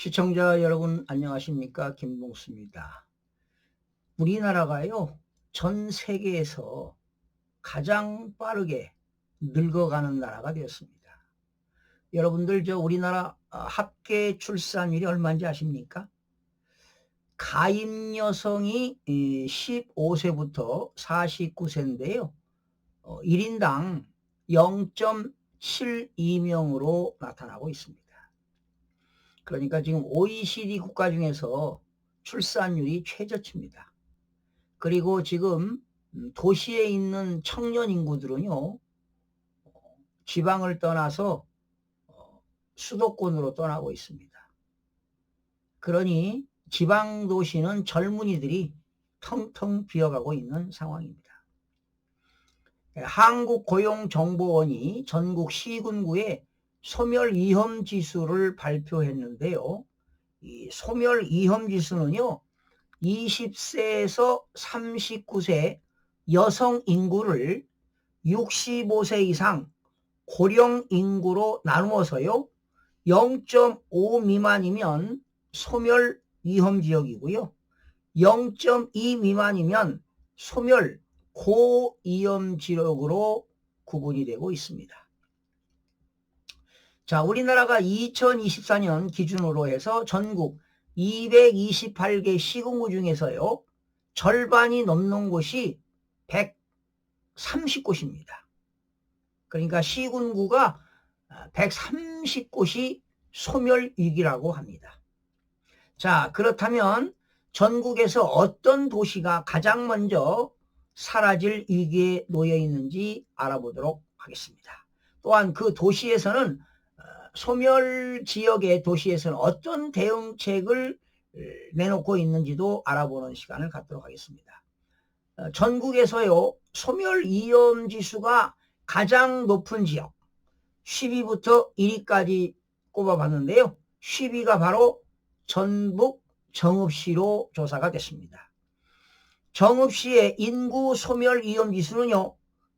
시청자 여러분 안녕하십니까? 김봉수입니다. 우리나라가요, 전 세계에서 가장 빠르게 늙어가는 나라가 되었습니다. 여러분들 우리나라 합계 출산율이 얼마인지 아십니까? 가임 여성이 15세부터 49세인데요. 1인당 0.72명으로 나타나고 있습니다. 그러니까 지금 OECD 국가 중에서 출산율이 최저치입니다. 그리고 지금 도시에 있는 청년 인구들은요, 지방을 떠나서 수도권으로 떠나고 있습니다. 그러니 지방 도시는 젊은이들이 텅텅 비어가고 있는 상황입니다. 한국고용정보원이 전국 시군구의 소멸위험지수를 발표했는데요. 이 소멸위험지수는요, 20세에서 39세 여성 인구를 65세 이상 고령 인구로 나누어서요, 0.5 미만이면 소멸 위험 지역이고요, 0.2 미만이면 소멸 고위험 지역으로 구분이 되고 있습니다. 자, 우리나라가 2024년 기준으로 해서 전국 228개 시군구 중에서요, 절반이 넘는 곳이 130곳입니다. 그러니까 시군구가 130곳이 소멸위기라고 합니다. 자, 그렇다면 전국에서 어떤 도시가 가장 먼저 사라질 위기에 놓여 있는지 알아보도록 하겠습니다. 또한 그 도시에서는 소멸 지역의 도시에서는 어떤 대응책을 내놓고 있는지도 알아보는 시간을 갖도록 하겠습니다. 전국에서요, 소멸 위험 지수가 가장 높은 지역 10위부터 1위까지 꼽아봤는데요. 10위가 바로 전북 정읍시로 조사가 됐습니다. 정읍시의 인구 소멸 위험 지수는요,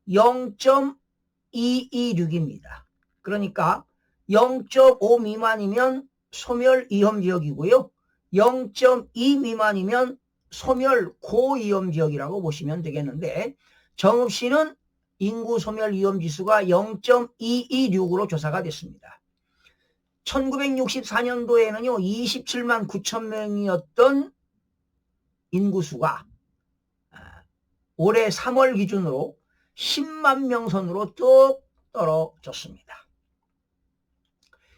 0.226입니다. 그러니까 0.5 미만이면 소멸 위험 지역이고요, 0.2 미만이면 소멸 고위험 지역이라고 보시면 되겠는데, 정읍시는 인구 소멸 위험 지수가 0.226으로 조사가 됐습니다. 1964년도에는요 27만 9천 명이었던 인구수가 올해 3월 기준으로 10만 명 선으로 뚝 떨어졌습니다.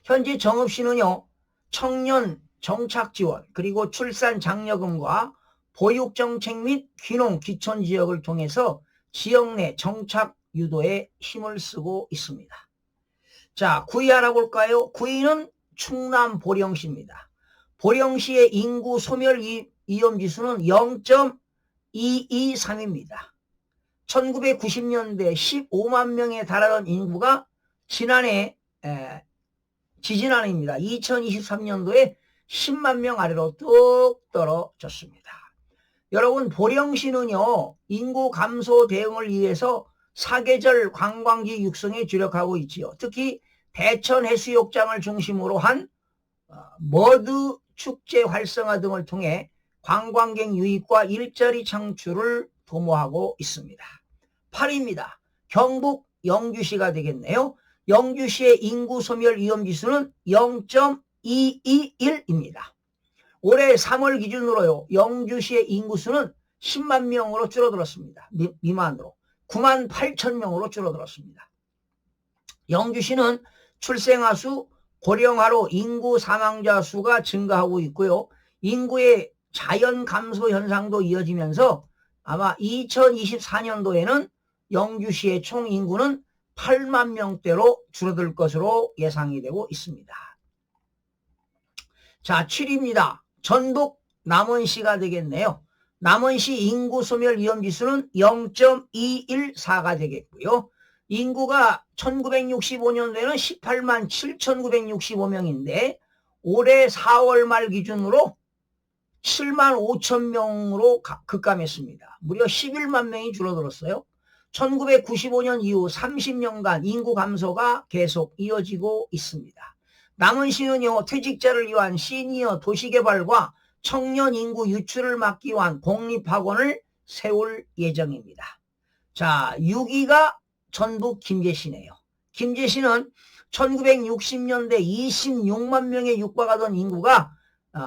현재 정읍시는요, 청년 정착 지원, 그리고 출산 장려금과 보육 정책 및 귀농 귀촌 지역을 통해서 지역 내 정착 유도에 힘을 쓰고 있습니다. 자, 9위 알아볼까요? 9위는 충남 보령시입니다. 보령시의 인구 소멸 위험 지수는 0.223입니다. 1990년대 15만 명에 달하던 인구가 지지난해입니다. 2023년도에 10만 명 아래로 뚝 떨어졌습니다. 여러분, 보령시는요, 인구 감소 대응을 위해서 사계절 관광지 육성에 주력하고 있지요. 특히 대천 해수욕장을 중심으로 한 머드 축제 활성화 등을 통해 관광객 유입과 일자리 창출을 도모하고 있습니다. 8위입니다. 경북 영주시가 되겠네요. 영주시의 인구 소멸 위험 지수는 0.221입니다. 올해 3월 기준으로요, 영주시의 인구수는 10만 명으로 줄어들었습니다. 미만으로 9만 8천 명으로 줄어들었습니다. 영주시는 출생아 수, 고령화로 인구 사망자 수가 증가하고 있고요, 인구의 자연 감소 현상도 이어지면서 아마 2024년도에는 영주시의 총 인구는 8만 명대로 줄어들 것으로 예상이 되고 있습니다. 자, 7위입니다. 전북 남원시가 되겠네요. 남원시 인구 소멸 위험 지수는 0.214가 되겠고요. 인구가 1965년도에는 18만 7,965명인데 올해 4월 말 기준으로 7만 5천 명으로 급감했습니다. 무려 11만 명이 줄어들었어요. 1995년 이후 30년간 인구 감소가 계속 이어지고 있습니다. 남은 시는요, 퇴직자를 위한 시니어 도시개발과 청년 인구 유출을 막기 위한 공립학원을 세울 예정입니다. 자, 6위가 전북 김제시네요. 김제시는 1960년대 26만 명에 육박하던 인구가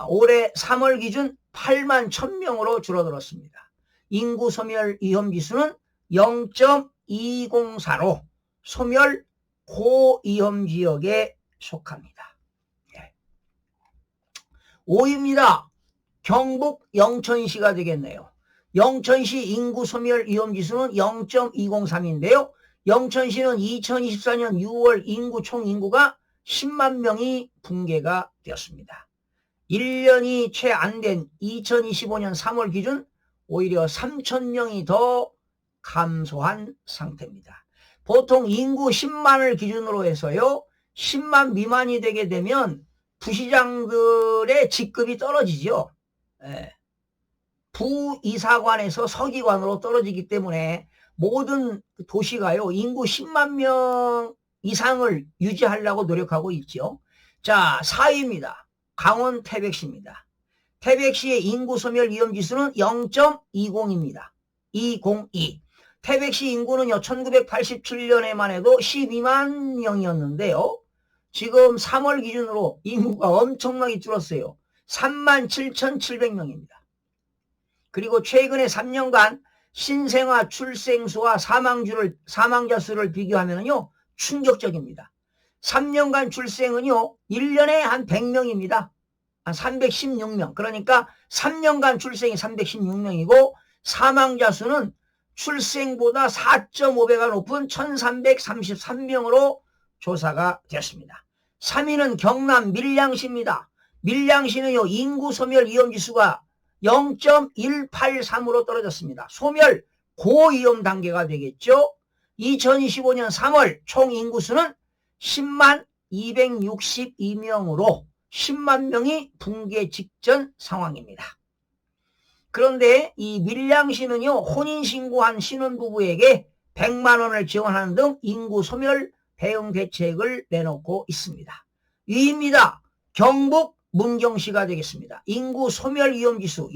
올해 3월 기준 8만 1000명으로 줄어들었습니다. 인구 소멸 위험지수는 0.204로 소멸 고위험 지역에 속합니다. 5위입니다. 경북 영천시가 되겠네요. 영천시 인구 소멸 위험지수는 0.203인데요. 영천시는 2024년 6월 총 인구가 10만 명이 붕괴가 되었습니다. 1년이 채 안 된 2025년 3월 기준 오히려 3,000명이 더 감소한 상태입니다. 보통 인구 10만을 기준으로 해서요, 10만 미만이 되게 되면 부시장들의 직급이 떨어지죠. 부이사관에서 서기관으로 떨어지기 때문에 모든 도시가요, 인구 10만 명 이상을 유지하려고 노력하고 있죠. 자, 4위입니다. 강원 태백시입니다. 태백시의 인구 소멸 위험지수는 0.20입니다. 202. 태백시 인구는요, 1987년에만 해도 12만 명이었는데요. 지금 3월 기준으로 인구가 엄청나게 줄었어요. 37,700명입니다. 그리고 최근에 3년간 신생아 출생수와 사망자 수를 비교하면요, 충격적입니다. 3년간 출생은요, 1년에 한 100명입니다. 한 316명. 그러니까 3년간 출생이 316명이고 사망자 수는 출생보다 4.5배가 높은 1333명으로 조사가 되었습니다. 3위는 경남 밀양시입니다. 밀양시는요, 인구 소멸 위험지수가 0.183으로 떨어졌습니다. 소멸 고위험 단계가 되겠죠. 2025년 3월 총 인구수는 10만 262명으로 10만 명이 붕괴 직전 상황입니다. 그런데 이 밀양시는요, 혼인신고한 신혼부부에게 100만 원을 지원하는 등 인구 소멸 대응 대책을 내놓고 있습니다. 2위입니다. 경북 문경시가 되겠습니다. 인구 소멸 위험지수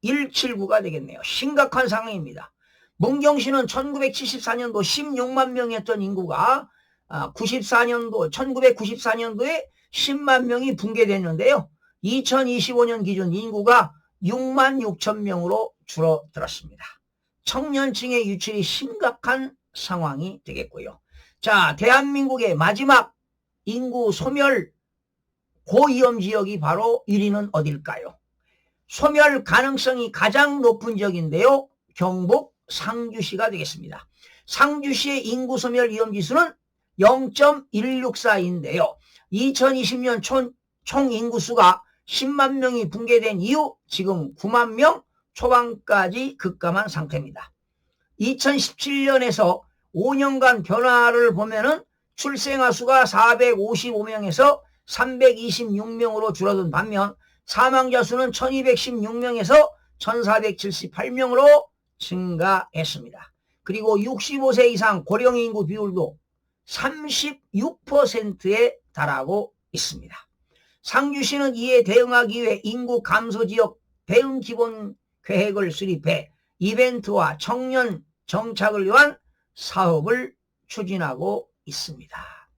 0.179가 되겠네요. 심각한 상황입니다. 문경시는 1974년도 16만 명이었던 인구가 1994년도에 10만 명이 붕괴됐는데요. 2025년 기준 인구가 6만 6천 명으로 줄어들었습니다. 청년층의 유출이 심각한 상황이 되겠고요. 자, 대한민국의 마지막 인구 소멸 고위험 지역이 바로 1위는 어딜까요? 소멸 가능성이 가장 높은 지역인데요. 경북 상주시가 되겠습니다. 상주시의 인구 소멸 위험지수는 0.164인데요. 2020년 총 인구수가 10만 명이 붕괴된 이후 지금 9만 명 초반까지 급감한 상태입니다. 2017년에서 5년간 변화를 보면은 출생아 수가 455명에서 326명으로 줄어든 반면 사망자 수는 1216명에서 1478명으로 증가했습니다. 그리고 65세 이상 고령 인구 비율도 36%에 달하고 있습니다. 상주시는 이에 대응하기 위해 인구 감소 지역 대응 기본 계획을 수립해 이벤트와 청년 정착을 위한 사업을 추진하고 있습니다.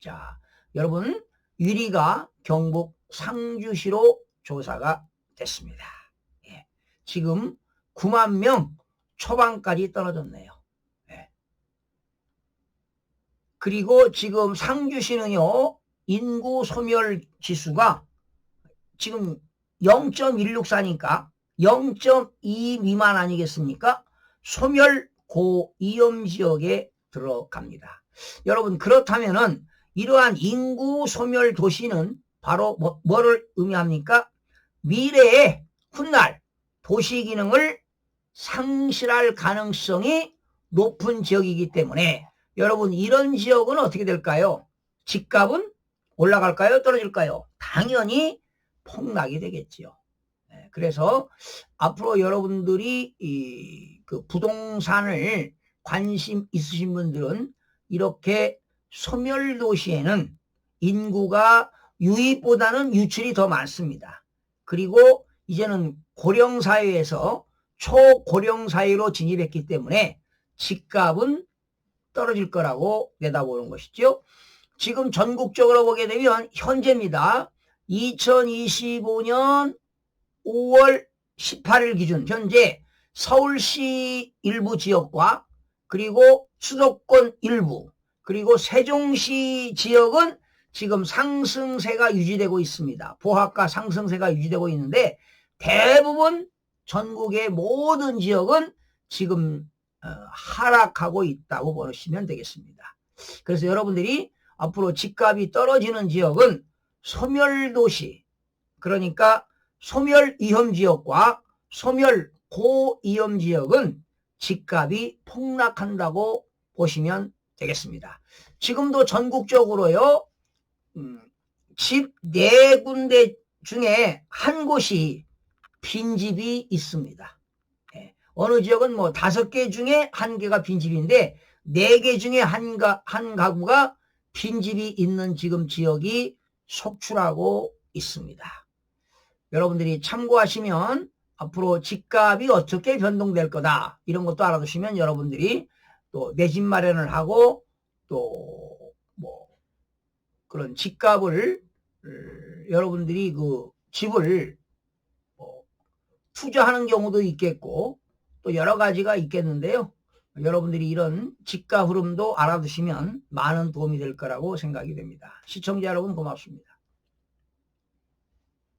자, 여러분, 1위가 경북 상주시로 조사가 됐습니다. 예, 지금 9만 명 초반까지 떨어졌네요. 예. 그리고 지금 상주시는요, 인구 소멸 지수가 지금 0.164니까 0.2 미만 아니겠습니까? 소멸 고위험 지역에 들어갑니다. 여러분, 그렇다면은 이러한 인구 소멸 도시는 바로 뭐를 의미합니까? 미래에 훗날 도시 기능을 상실할 가능성이 높은 지역이기 때문에 여러분, 이런 지역은 어떻게 될까요? 집값은 올라갈까요? 떨어질까요? 당연히 폭락이 되겠지요. 그래서 앞으로 여러분들이 그 부동산을 관심 있으신 분들은 이렇게 소멸도시에는 인구가 유입보다는 유출이 더 많습니다. 그리고 이제는 고령사회에서 초고령사회로 진입했기 때문에 집값은 떨어질 거라고 내다보는 것이죠. 지금 전국적으로 보게 되면 현재입니다. 2025년 5월 18일 기준 현재 서울시 일부 지역과 그리고 수도권 일부 그리고 세종시 지역은 지금 상승세가 유지되고 있습니다. 보합과 상승세가 유지되고 있는데 대부분 전국의 모든 지역은 지금 하락하고 있다고 보시면 되겠습니다. 그래서 여러분들이 앞으로 집값이 떨어지는 지역은 소멸도시, 그러니까 소멸위험지역과 소멸고위험지역은 집값이 폭락한다고 보시면 되겠습니다. 지금도 전국적으로요, 집 4군데 중에 한 곳이 빈집이 있습니다. 어느 지역은 뭐 5개 중에 1개가 빈집인데 4개 중에 한 가구가 빈집이 있는 지금 지역이 속출하고 있습니다. 여러분들이 참고하시면 앞으로 집값이 어떻게 변동될 거다 이런 것도 알아두시면 여러분들이 또 내 집 마련을 하고 또 뭐 그런 집값을 여러분들이 그 집을 투자하는 경우도 있겠고 또 여러 가지가 있겠는데요. 여러분들이 이런 집값 흐름도 알아두시면 많은 도움이 될 거라고 생각이 됩니다. 시청자 여러분 고맙습니다.